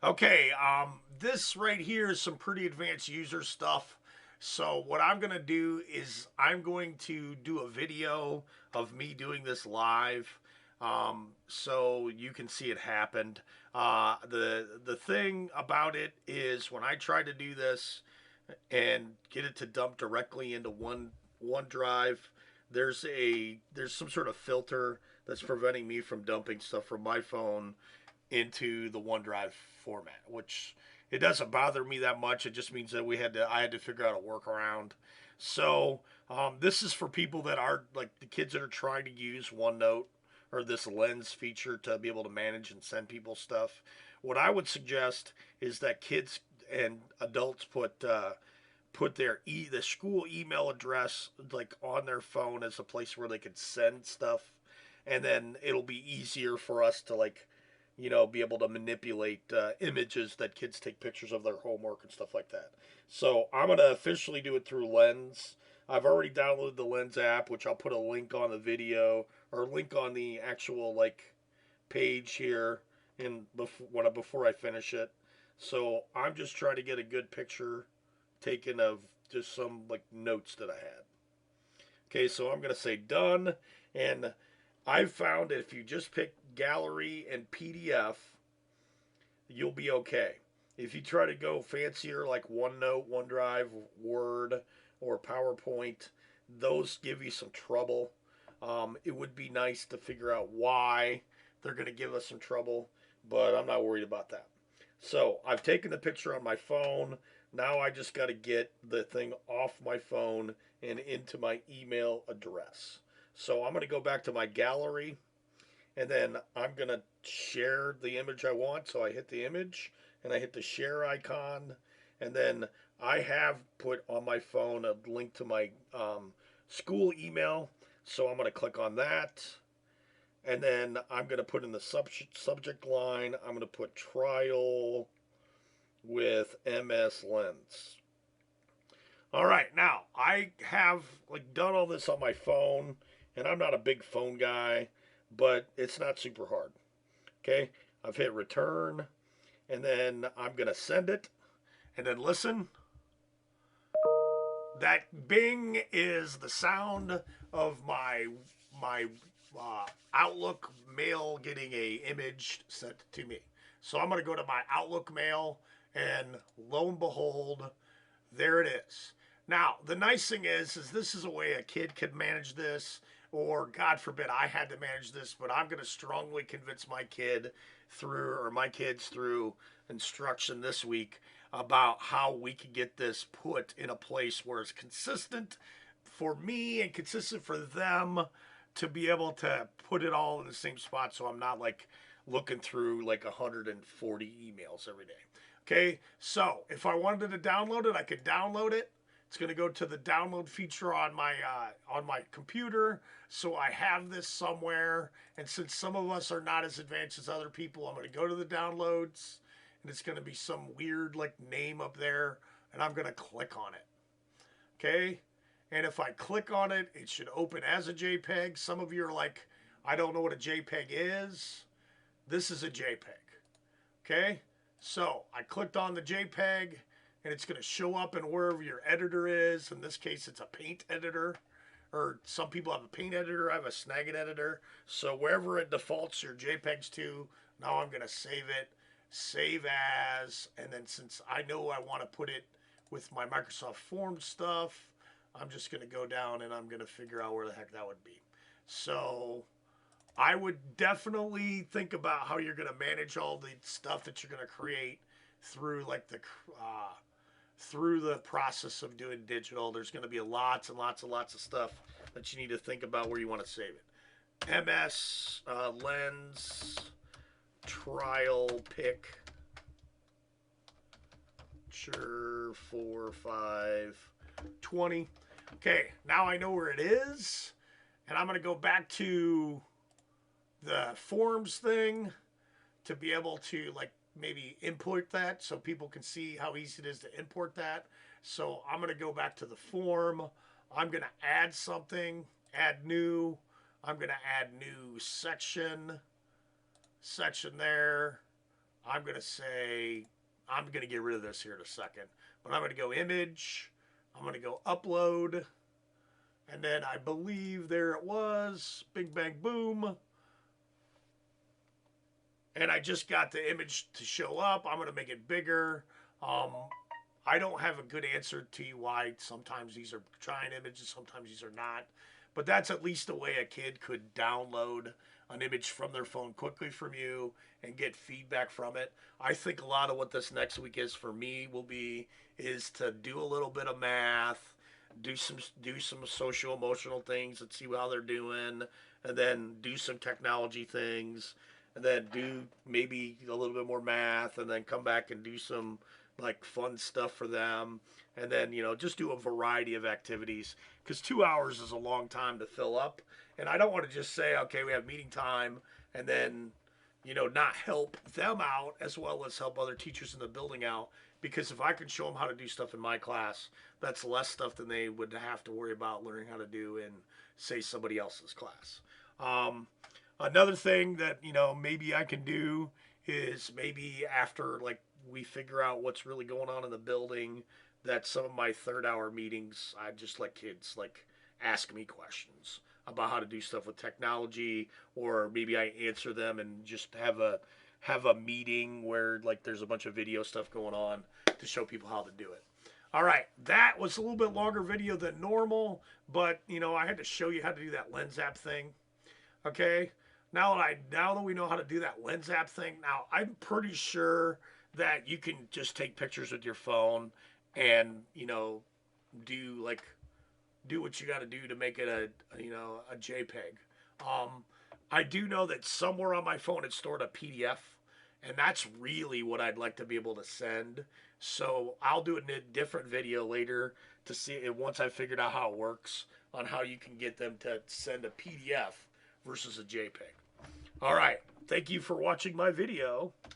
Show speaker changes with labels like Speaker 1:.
Speaker 1: Okay, this right here is some pretty advanced user stuff. So what I'm gonna do is I'm going to do a video of me doing this live, so you can see it happened. The thing about it is when I try to do this and get it to dump directly into OneDrive, there's some sort of filter that's preventing me from dumping stuff from my phone into the OneDrive format, which it doesn't bother me that much. It just means that I had to figure out a workaround. So this is for people that are like the kids that are trying to use OneNote or this lens feature to be able to manage and send people stuff. What I would suggest is that kids and adults put the school email address like on their phone as a place where they could send stuff, and then it'll be easier for us to like be able to manipulate images that kids take pictures of their homework and stuff like that. So I'm going to officially do it through Lens. I've already downloaded the Lens app, which I'll put a link on the video or a link on the actual like page here before I finish it. So I'm just trying to get a good picture taken of just some like notes that I had. Okay, so I'm going to say done, and I've found that if you just pick gallery and PDF, you'll be okay. If you try to go fancier like OneNote, OneDrive, Word, or PowerPoint, those give you some trouble. It would be nice to figure out why they're going to give us some trouble, but I'm not worried about that. So I've taken the picture on my phone. Now I just got to get the thing off my phone and into my email address. So I'm going to go back to my gallery, and then I'm going to share the image I want. So I hit the image and I hit the share icon, and then I have put on my phone a link to my school email. So I'm going to click on that, and then I'm going to put in the subject line, I'm going to put trial with MS Lens. All right, now I have like done all this on my phone, and I'm not a big phone guy, but it's not super hard. Okay, I've hit return, and then I'm gonna send it, and then listen. That bing is the sound of my Outlook mail getting a image sent to me. So I'm gonna go to my Outlook mail, and lo and behold, there it is. Now, the nice thing is this is a way a kid could manage this, or God forbid I had to manage this, but I'm going to strongly convince my kids through instruction this week about how we can get this put in a place where it's consistent for me and consistent for them to be able to put it all in the same spot so I'm not like looking through like 140 emails every day. Okay, so if I wanted to download it, I could download it. It's going to go to the download feature on my computer, so I have this somewhere. And since some of us are not as advanced as other people, I'm going to go to the downloads, and it's going to be some weird like name up there, and I'm going to click on it. Okay, and if I click on it, it should open as a JPEG. Some of you are like, I don't know what a JPEG is. This is a JPEG. Okay, so I clicked on the JPEG, and it's going to show up in wherever your editor is. In this case, it's a paint editor, or some people have a paint editor. I have a Snagit editor. So wherever it defaults your JPEGs to, now I'm going to save as, and then since I know I want to put it with my Microsoft Forms stuff, I'm just going to go down and I'm going to figure out where the heck that would be. So I would definitely think about how you're going to manage all the stuff that you're going to create through like through the process of doing digital. There's going to be lots and lots and lots of stuff that you need to think about where you want to save it. MS Lens trial pick sure 4 5 20. Okay, now I know where it is, and I'm going to go back to the forms thing to be able to like maybe import that so people can see how easy it is to import that. So I'm going to go back to the form. I'm going to add something, add new. I'm going to add new section there. I'm going to say, I'm going to get rid of this here in a second, but I'm going to go image. I'm going to go upload. And then I believe there it was, bing, bang, boom. And I just got the image to show up. I'm going to make it bigger. Um, I don't have a good answer to you why sometimes these are trying images, sometimes these are not. But that's at least a way a kid could download an image from their phone quickly from you and get feedback from it. I think a lot of what this next week is for me will be is to do a little bit of math, do some social emotional things and see how they're doing, and then do some technology things, and then do maybe a little bit more math, and then come back and do some like fun stuff for them, and then just do a variety of activities because 2 hours is a long time to fill up, and I don't want to just say okay we have meeting time and then not help them out as well as help other teachers in the building out, because if I can show them how to do stuff in my class, that's less stuff than they would have to worry about learning how to do in, say, somebody else's class. Another thing that maybe I can do is maybe after like we figure out what's really going on in the building, that some of my third hour meetings I just let kids like ask me questions about how to do stuff with technology, or maybe I answer them and just have a meeting where like there's a bunch of video stuff going on to show people how to do it. All right, that was a little bit longer video than normal, but I had to show you how to do that lens app thing. Okay, now that we know how to do that lens app thing, now I'm pretty sure that you can just take pictures with your phone and do like do what you got to do to make it a JPEG. Um, I do know that somewhere on my phone it's stored a PDF, and that's really what I'd like to be able to send. So I'll do a different video later to see it once I figured out how it works on how you can get them to send a PDF versus a JPEG. All right, thank you for watching my video.